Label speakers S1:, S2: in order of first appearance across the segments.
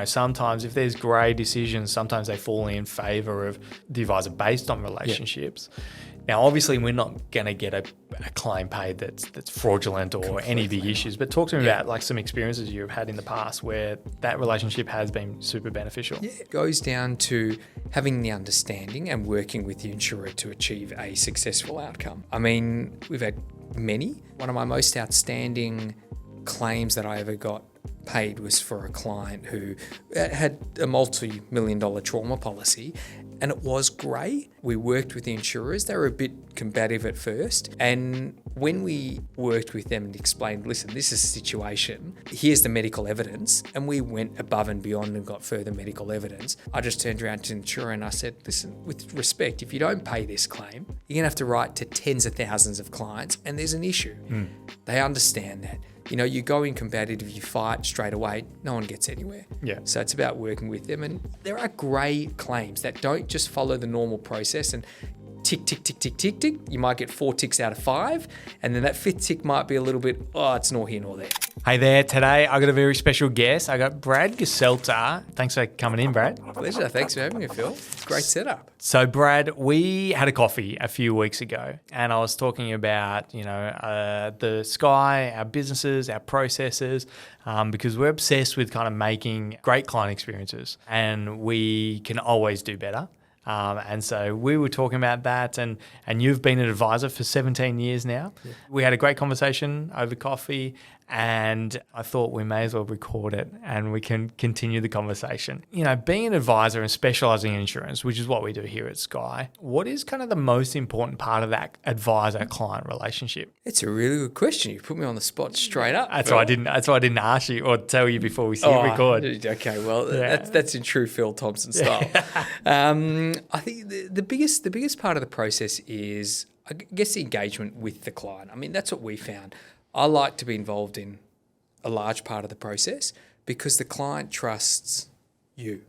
S1: Sometimes if there's grey decisions, sometimes they fall in favour of the advisor based on relationships. Yeah. Now, obviously, we're not going to get a claim paid that's fraudulent or completely any big issues, but talk to me about some experiences you've had in the past where that relationship has been super beneficial.
S2: Yeah, it goes down to having the understanding and working with the insurer to achieve a successful outcome. I mean, we've had many. One of my most outstanding claims that I ever got paid was for a client who had a multi-million-dollar trauma policy, and it was grey. We worked with the insurers. They were a bit combative at first, and when we worked with them and explained, listen, this is a situation, here's the medical evidence, and we went above and beyond and got further medical evidence, I just turned around to the insurer and I said, listen, with respect, if you don't pay this claim, you're going to have to write to tens of thousands of clients, and there's an issue. They understand that. You go in combative, you fight straight away, no one gets anywhere.
S1: Yeah.
S2: So it's about working with them. And there are grey claims that don't just follow the normal process and tick, tick, tick, tick, tick, tick. You might get 4 ticks out of 5. And then that 5th tick might be a little bit, it's nor here nor there.
S1: Hey there, today I got a very special guest. I got Brad Gecelter. Thanks for coming in, Brad.
S2: Pleasure. Thanks for having me, Phil. It's a great setup.
S1: So, Brad, we had a coffee a few weeks ago, and I was talking about, the Skye, our businesses, our processes, because we're obsessed with kind of making great client experiences, and we can always do better. And so we were talking about that, and you've been an advisor for 17 years now. Yeah. We had a great conversation over coffee, and I thought we may as well record it and we can continue the conversation. Being an advisor and specialising in insurance, which is what we do here at Skye, what is kind of the most important part of that advisor-client relationship?
S2: It's a really good question. You put me on the spot straight up.
S1: That's why I didn't ask you or tell you before we record.
S2: Okay, well, that's in true Phil Thompson style. I think the biggest part of the process is, I guess, the engagement with the client. I mean, that's what we found. I like to be involved in a large part of the process because the client trusts you.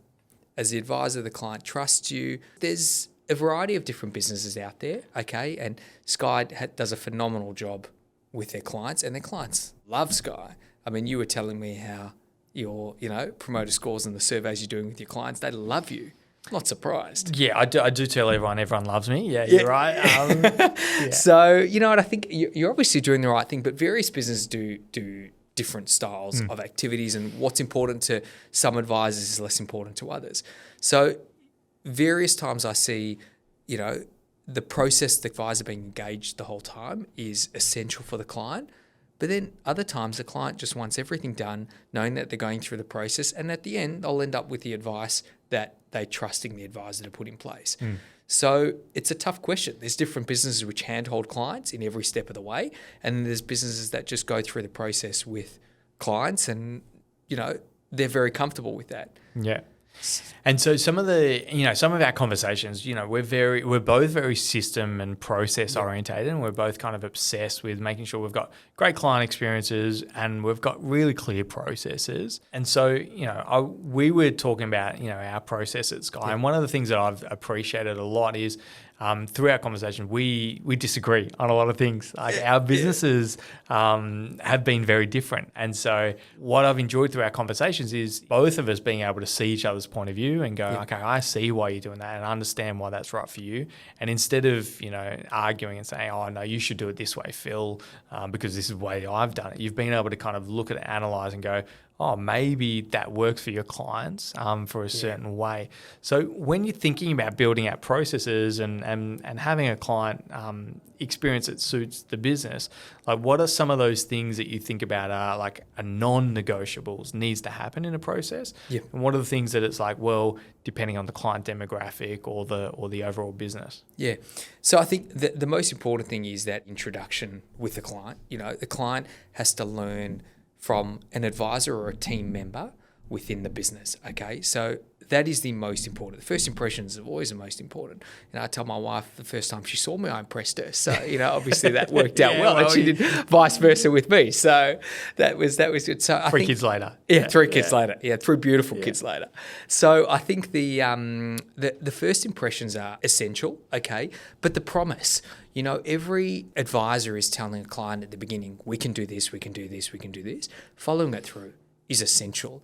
S2: As the advisor, the client trusts you. There's a variety of different businesses out there, okay? And Skye does a phenomenal job with their clients, and their clients love Skye. I mean, you were telling me how your, promoter scores and the surveys you're doing with your clients, they love you. Not surprised.
S1: Yeah, I do tell everyone loves me. Yeah, you're right.
S2: Yeah. So, I think you're obviously doing the right thing, but various businesses do different styles of activities, and what's important to some advisors is less important to others. So various times I see, the process the advisor being engaged the whole time is essential for the client. But then other times the client just wants everything done, knowing that they're going through the process, and at the end they'll end up with the advice that they're trusting the advisor to put in place. So it's a tough question. There's different businesses which handhold clients in every step of the way, and there's businesses that just go through the process with clients, and they're very comfortable with that.
S1: Yeah. And so some of our conversations, we're both very system and process orientated, and we're both kind of obsessed with making sure we've got great client experiences and we've got really clear processes. And so, we were talking about, our process at Skye, and one of the things that I've appreciated a lot is through our conversation, we disagree on a lot of things. Like our businesses have been very different. And so what I've enjoyed through our conversations is both of us being able to see each other's point of view and go, okay, I see why you're doing that and I understand why that's right for you. And instead of, arguing and saying, oh, no, you should do it this way, Phil, because this is the way I've done it, you've been able to kind of look at it, analyze and go, oh, maybe that works for your clients for a certain way. So when you're thinking about building out processes and having a client experience that suits the business, like what are some of those things that you think about are like a non-negotiables needs to happen in a process?
S2: Yep.
S1: And what are the things that it's like, well, depending on the client demographic or the overall business?
S2: Yeah. So I think the most important thing is that introduction with the client. The client has to learn from an advisor or a team member within the business, okay? So that is the most important. The first impressions are always the most important. I tell my wife the first time she saw me, I impressed her. So, obviously that worked out well, and she did vice versa with me. So that was good. So I think,
S1: kids later.
S2: Yeah, 3 kids later. Yeah, 3 beautiful kids later. So I think the first impressions are essential, okay? But the promise, every advisor is telling a client at the beginning, we can do this, we can do this, we can do this. Following that through is essential.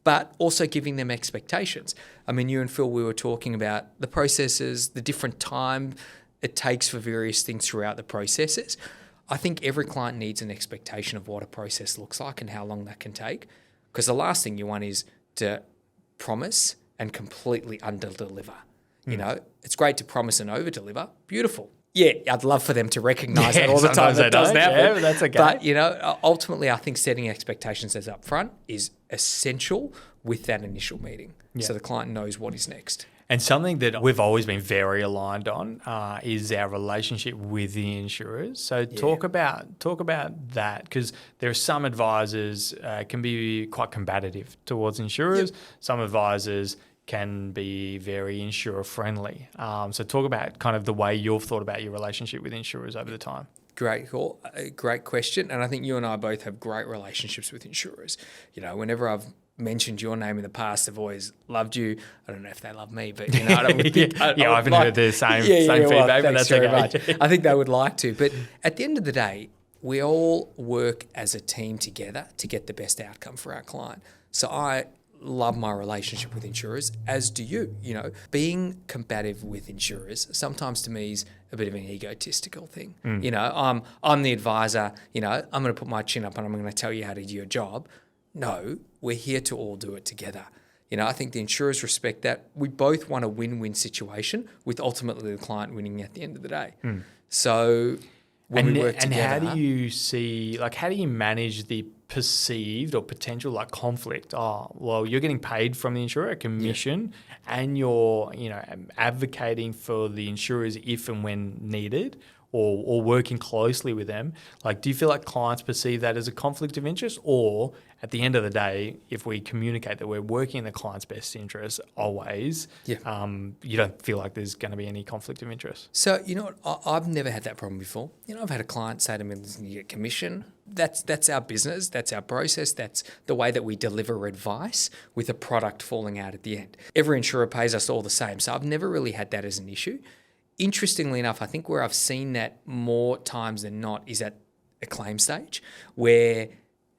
S2: but also giving them expectations. I mean, you and Phil, we were talking about the processes, the different time it takes for various things throughout the processes. I think every client needs an expectation of what a process looks like and how long that can take. Because the last thing you want is to promise and completely under-deliver. You know, it's great to promise and over-deliver. Beautiful. Yeah, I'd love for them to recognise that all the time. That doesn't happen.
S1: Yeah, but that's okay.
S2: But, you know, ultimately, I think setting expectations as upfront is essential with that initial meeting. So the client knows what is next.
S1: And something that we've always been very aligned on is our relationship with the insurers. So talk about that, because there are some advisors can be quite combative towards insurers. Some advisors can be very insurer friendly. So talk about kind of the way you've thought about your relationship with insurers over the time.
S2: Great call. Great question. And I think you and I both have great relationships with insurers. You know, whenever I've mentioned your name in the past, I've always loved you. I don't know if they love me, but you know, I don't think,
S1: I haven't heard the same feedback, but that's okay.
S2: Much. I think they would like to. But at the end of the day, we all work as a team together to get the best outcome for our client. So I love my relationship with insurers, as do you. You know, being combative with insurers sometimes to me is a bit of an egotistical thing. You know, I'm the advisor. You know, I'm going to put my chin up and I'm going to tell you how to do your job. No, we're here to all do it together. You know, I think the insurers respect that. We both want a win-win situation with ultimately the client winning at the end of the day. So when we work together...
S1: And how do you see, like, how do you manage the perceived or potential like conflict? Oh, well, you're getting paid from the insurer a commission and you're, you know, advocating for the insurers if and when needed, or working closely with them. Like, do you feel like clients perceive that as a conflict of interest? Or at the end of the day, if we communicate that we're working in the client's best interest always, you don't feel like there's going to be any conflict of interest?
S2: So, you know what, I've never had that problem before. You know, I've had a client say to me, listen, you get commission. That's our business. That's our process. That's the way that we deliver advice with a product falling out at the end. Every insurer pays us all the same. So I've never really had that as an issue. Interestingly enough, I think where I've seen that more times than not is at a claim stage, where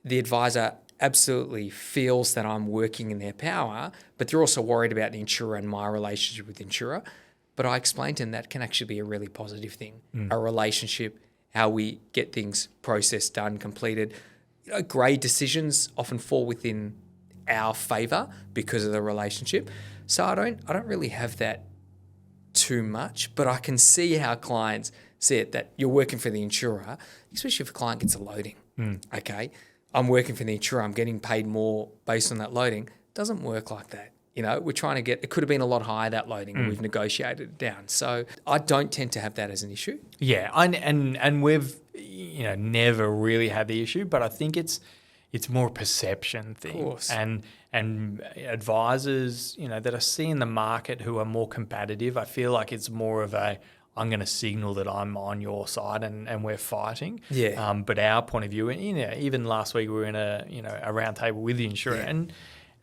S2: the advisor absolutely feels that I'm working in their power, but they're also worried about the insurer and my relationship with the insurer. But I explained to them that can actually be a really positive thing, a relationship, how we get things processed, done, completed. You know, grey decisions often fall within our favour because of the relationship. So I don't really have that too much, but I can see how clients see it, that you're working for the insurer, especially if a client gets a loading. Okay, I'm working for the insurer, I'm getting paid more based on that loading. It doesn't work like that. You know, we're trying to get, it could have been a lot higher, that loading, and we've negotiated it down. So I don't tend to have that as an issue.
S1: Yeah, and we've, you know, never really had the issue, but I think it's more a perception thing.
S2: Of course.
S1: And advisors, you know, that I see in the market who are more competitive, I feel like it's more of a, I'm going to signal that I'm on your side and we're fighting.
S2: Yeah.
S1: But our point of view, you know, even last week we were in a round table with the insurer,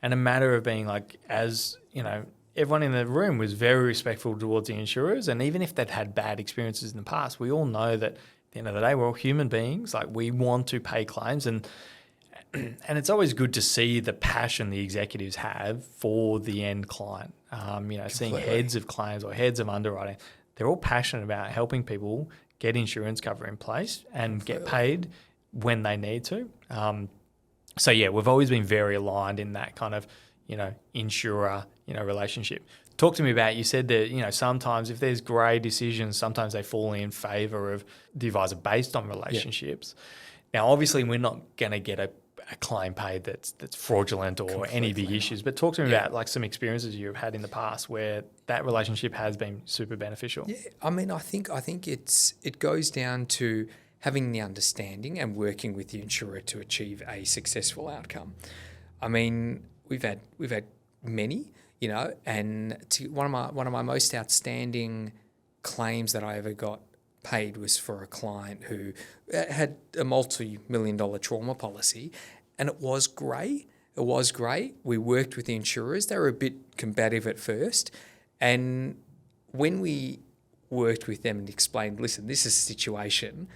S1: and a matter of being like, as you know, everyone in the room was very respectful towards the insurers, and even if they'd had bad experiences in the past, we all know that at the end of the day we're all human beings. Like, we want to pay claims, and it's always good to see the passion the executives have for the end client. You know, seeing heads of claims or heads of underwriting, they're all passionate about helping people get insurance cover in place and get paid when they need to. So yeah, we've always been very aligned in that kind of, you know, insurer, you know, relationship. Talk to me about, you said that, you know, sometimes if there's grey decisions, sometimes they fall in favour of the advisor based on relationships. Now, obviously, we're not going to get a claim paid that's fraudulent or any big issues, but talk to me about like some experiences you've had in the past where that relationship has been super beneficial.
S2: Yeah, I mean, I think it goes down to having the understanding and working with the insurer to achieve a successful outcome. I mean, we've had many, you know, and one of my most outstanding claims that I ever got paid was for a client who had a multi-million-dollar trauma policy, and it was grey. It was great. We worked with the insurers. They were a bit combative at first, and when we worked with them and explained, listen, this is a situation,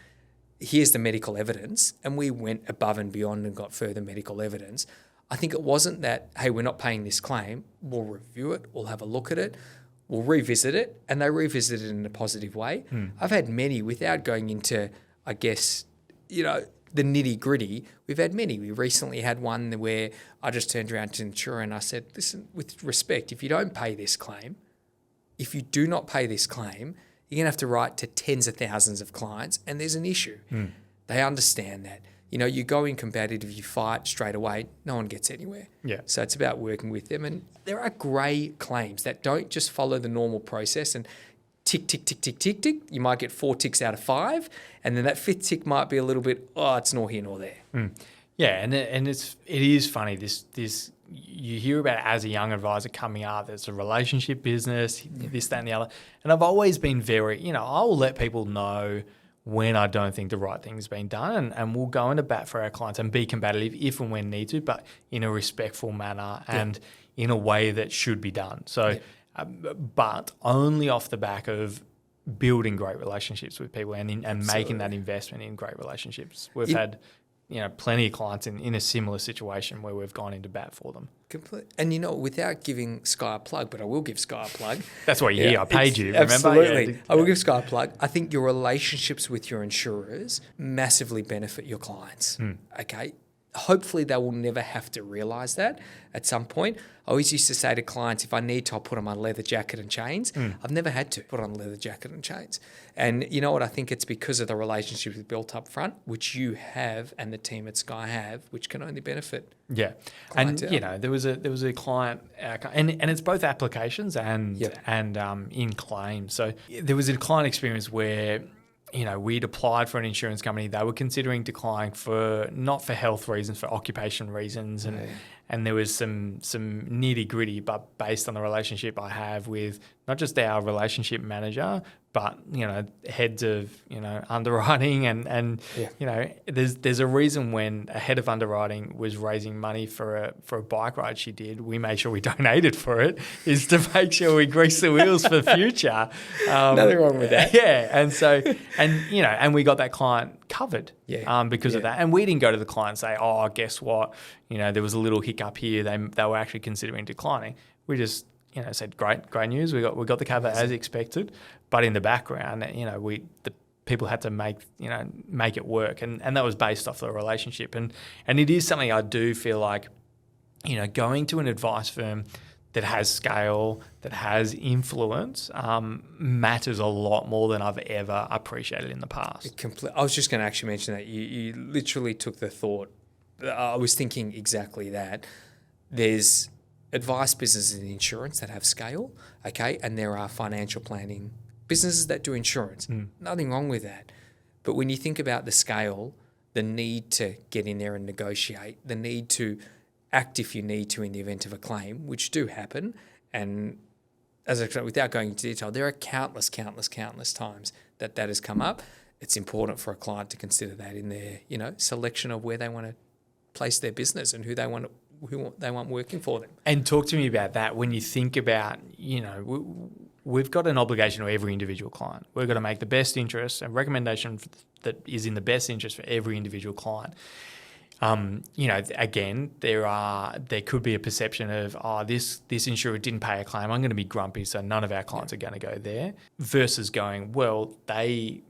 S2: here's the medical evidence, and we went above and beyond and got further medical evidence, I think it wasn't that, hey, we're not paying this claim, we'll review it, we'll have a look at it, we'll revisit it, and they revisit it in a positive way. I've had many, without going into, I guess, the nitty gritty, we've had many. We recently had one where I just turned around to the insurer and I said, listen, with respect, if you don't pay this claim, if you do not pay this claim, you're going to have to write to tens of thousands of clients and there's an issue. They understand that. You go in combative, you fight straight away, no one gets anywhere.
S1: Yeah.
S2: So it's about working with them. And there are grey claims that don't just follow the normal process and tick, tick, tick, tick, tick, tick. You might get 4 ticks out of 5. And then that 5th tick might be a little bit, it's nor here nor there.
S1: Yeah, and it is funny. This you hear about it as a young advisor coming up. There's a relationship business, this, that, and the other. And I've always been very, I'll let people know when I don't think the right thing's been done, and we'll go into bat for our clients and be combative if and when need to, but in a respectful manner and in a way that should be done. So, but only off the back of building great relationships with people and making that investment in great relationships. We've had plenty of clients in a similar situation where we've gone into bat for them.
S2: And without giving Skye a plug, but I will give Skye a plug.
S1: That's why you're here. I paid you, remember?
S2: Absolutely. I will give Skye a plug. I think your relationships with your insurers massively benefit your clients. Okay? Hopefully they will never have to realise that at some point. I always used to say to clients, if I need to, I'll put on my leather jacket and chains. I've never had to put on a leather jacket and chains. And you know what? I think it's because of the relationship we've built up front, which you have and the team at Skye have, which can only benefit.
S1: Yeah.
S2: Clientele.
S1: And there was a client, and it's both applications and in claims. So there was a client experience where we'd applied for an insurance company. They were considering declining not for health reasons, for occupation reasons. And there was some nitty gritty, but based on the relationship I have with not just our relationship manager, but, heads of, underwriting and there's a reason when a head of underwriting was raising money for a bike ride she did, we made sure we donated for it, is to make sure we grease the wheels for the future.
S2: Nothing wrong with that.
S1: Yeah. And so, and we got that client covered because of that. And we didn't go to the client and say, guess what? There was a little hiccup here. They were actually considering declining. We just, said, great news. We got the cover as expected. But in the background, the people had to make it work. And that was based off the relationship. And it is something I do feel like, going to an advice firm that has scale, that has influence, matters a lot more than I've ever appreciated in the past.
S2: I was just going to actually mention that. You literally took the thought. I was thinking exactly that. There's advice businesses in insurance that have scale, okay, and there are financial planning businesses that do insurance. Nothing wrong with that. But when you think about the scale, the need to get in there and negotiate, the need to act if you need to in the event of a claim, which do happen, and as I said, without going into detail, there are countless times that has come up. It's important for a client to consider that in their, selection of where they want to place their business and who they want working for them.
S1: And talk to me about that. When you think about, we've got an obligation to every individual client. We've got to make the best interest and recommendation that is in the best interest for every individual client. Again, there could be a perception of, this insurer didn't pay a claim, I'm going to be grumpy, so none of our clients are going to go there, versus going, well, they,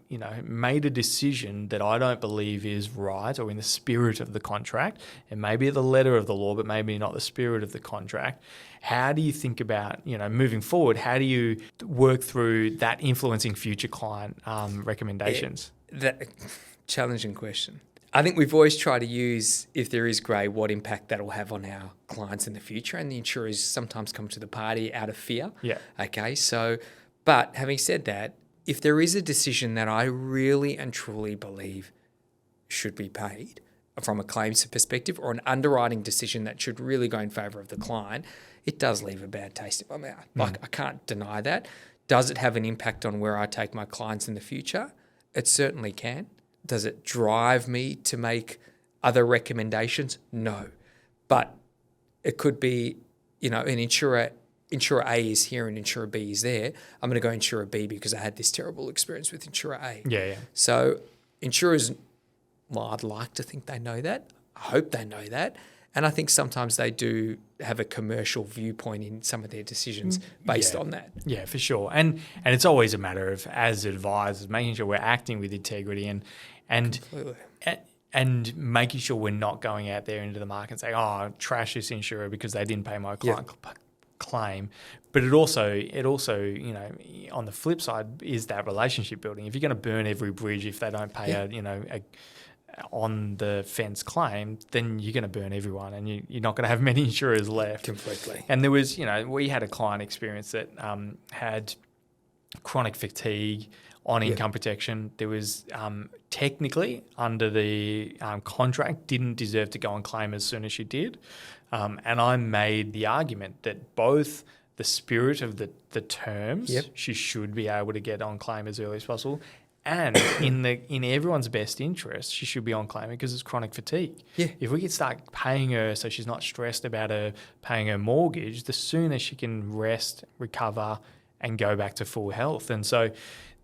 S1: made a decision that I don't believe is right or in the spirit of the contract. It may be the letter of the law, but maybe not the spirit of the contract. How do you think about, moving forward, how do you work through that influencing future client recommendations?
S2: That challenging question. I think we've always tried to use, if there is grey, what impact that will have on our clients in the future. And the insurers sometimes come to the party out of fear.
S1: Yeah.
S2: Okay. So, but having said that, if there is a decision that I really and truly believe should be paid from a claims perspective, or an underwriting decision that should really go in favour of the client, it does leave a bad taste in my mouth. Like, I can't deny that. Does it have an impact on where I take my clients in the future? It certainly can. Does it drive me to make other recommendations? No. But it could be, an insurer A is here and insurer B is there. I'm going to go insurer B because I had this terrible experience with insurer A.
S1: Yeah.
S2: So insurers, I'd like to think they know that. I hope they know that. And I think sometimes they do have a commercial viewpoint in some of their decisions based on that.
S1: Yeah, for sure. And it's always a matter of, as advisors, making sure we're acting with integrity and making sure we're not going out there into the market and saying, oh, trash this insurer because they didn't pay my client claim. But it also, you know, on the flip side is that relationship building. If you're going to burn every bridge if they don't pay a on the fence claim, then you're going to burn everyone and you're not going to have many insurers left.
S2: Completely.
S1: And there was, you know, we had a client experience that had chronic fatigue on income protection. There was technically under the contract didn't deserve to go on claim as soon as she did. And I made the argument that both the spirit of the terms, she should be able to get on claim as early as possible, and in everyone's best interest, she should be on claim because it's chronic fatigue.
S2: Yeah.
S1: If we could start paying her so she's not stressed about her paying her mortgage, the sooner she can rest, recover, and go back to full health. And so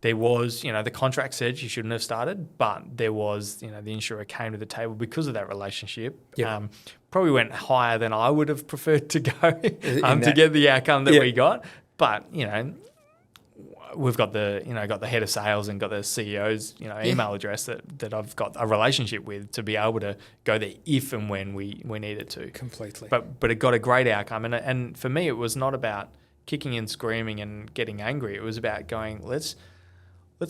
S1: there was, you know, the contract said she shouldn't have started, but there was, you know, the insurer came to the table because of that relationship.
S2: Yep.
S1: Probably went higher than I would have preferred to go to get the outcome that we got. But, you know, we've got the head of sales and got the CEO's, you know, email address that I've got a relationship with to be able to go there if and when we needed to.
S2: Completely.
S1: But it got a great outcome. And for me, it was not about kicking and screaming and getting angry. It was about going, let's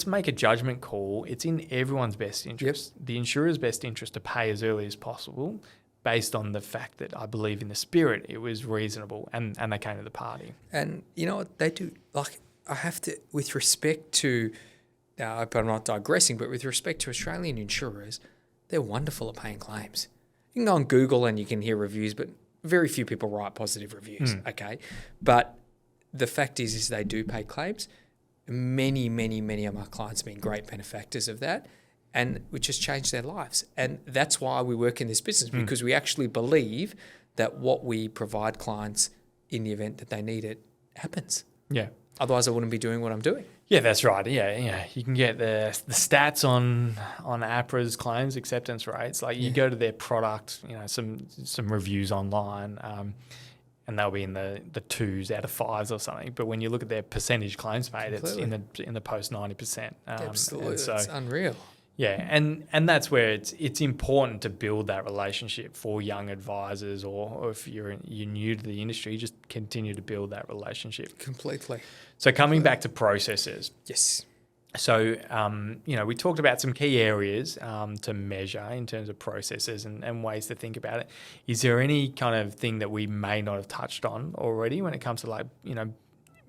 S1: make a judgment call. It's in everyone's best interest, the insurer's best interest, to pay as early as possible based on the fact that I believe in the spirit it was reasonable and they came to the party.
S2: And you know what they do? Like, I have to, with respect to, now I hope I'm not digressing, but with respect to Australian insurers, they're wonderful at paying claims. You can go on Google and you can hear reviews, but very few people write positive reviews, okay? But the fact is they do pay claims. Many of my clients have been great benefactors of that, and which has changed their lives. And that's why we work in this business, because we actually believe that what we provide clients in the event that they need it happens.
S1: Yeah.
S2: Otherwise, I wouldn't be doing what I'm doing.
S1: Yeah, that's right. Yeah. You can get the stats on APRA's claims acceptance rates. Like you go to their product, you know, some reviews online, and they'll be in the 2s out of 5s or something. But when you look at their percentage claims made, it's in the post 90%.
S2: Absolutely,
S1: so,
S2: it's unreal.
S1: Yeah, and that's where it's important to build that relationship for young advisors, or if you're new to the industry, just continue to build that relationship.
S2: Completely.
S1: So coming back to processes.
S2: Yes.
S1: So, you know, we talked about some key areas to measure in terms of processes and ways to think about it. Is there any kind of thing that we may not have touched on already when it comes to, like, you know,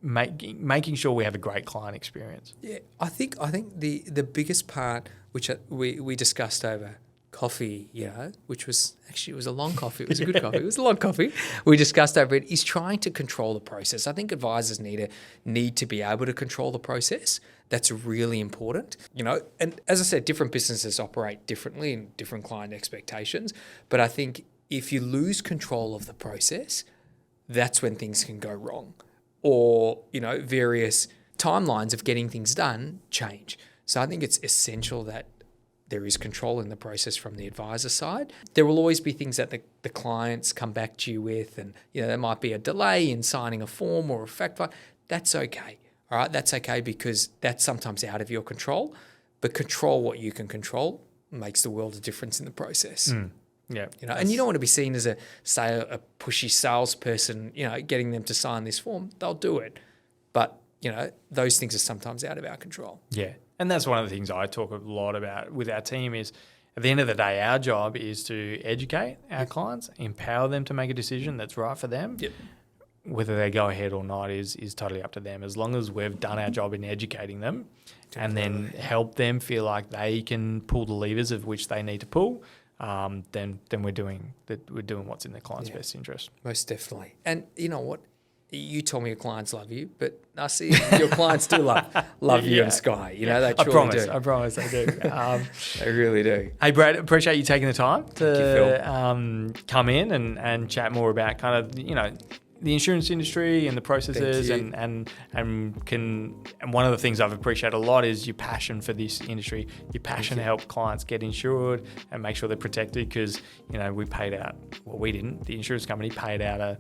S1: making sure we have a great client experience?
S2: Yeah, I think the biggest part, which we discussed over coffee, you know, which was actually, it was a long coffee. It was a good coffee. It was a long coffee. We discussed over it, is trying to control the process. I think advisors need to be able to control the process. That's really important, you know. And as I said, different businesses operate differently and different client expectations. But I think if you lose control of the process, that's when things can go wrong, or, you know, various timelines of getting things done change. So I think it's essential that there is control in the process from the advisor side. There will always be things that the clients come back to you with, and, you know, there might be a delay in signing a form or a fact find. That's okay. All right, that's okay, because that's sometimes out of your control. But control what you can control makes the world of difference in the process.
S1: Yeah,
S2: you know, and you don't want to be seen as a pushy salesperson, you know, getting them to sign this form. They'll do it, but, you know, those things are sometimes out of our control.
S1: Yeah, and that's one of the things I talk a lot about with our team is, at the end of the day, our job is to educate our clients, empower them to make a decision that's right for them.
S2: Yep.
S1: Whether they go ahead or not is totally up to them. As long as we've done our job in educating them and then help them feel like they can pull the levers of which they need to pull, then we're doing what's in the client's best interest.
S2: Most definitely. And you know what? You told me your clients love you, but I see your clients do love you and Skye. You know, they truly do.
S1: I promise they do.
S2: They really do.
S1: Hey, Brad, appreciate you taking the time to come in and chat more about kind of, you know, the insurance industry and the processes,
S2: Thank you.
S1: and one of the things I've appreciated a lot is your passion for this industry, your passion to help clients get insured and make sure they're protected, because we paid out, well, we didn't, the insurance company paid out a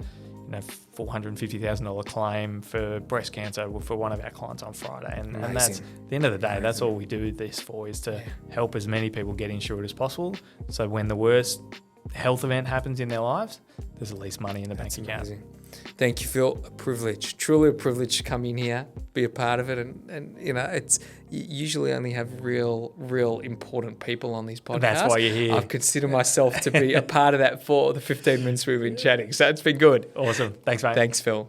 S1: $450,000 claim for breast cancer for one of our clients on Friday, and that's, at the end of the day, that's all we do this for, is to help as many people get insured as possible, so when the worst health event happens in their lives, there's at least money in the bank account.
S2: Amazing. Thank you, Phil. A privilege, truly a privilege to come in here, be a part of it, and it's, you usually only have real important people on these podcasts.
S1: That's why you're here.
S2: I've considered myself to be a part of that for the 15 minutes we've been chatting, so it's been good.
S1: Awesome. Thanks, mate.
S2: Thanks, Phil.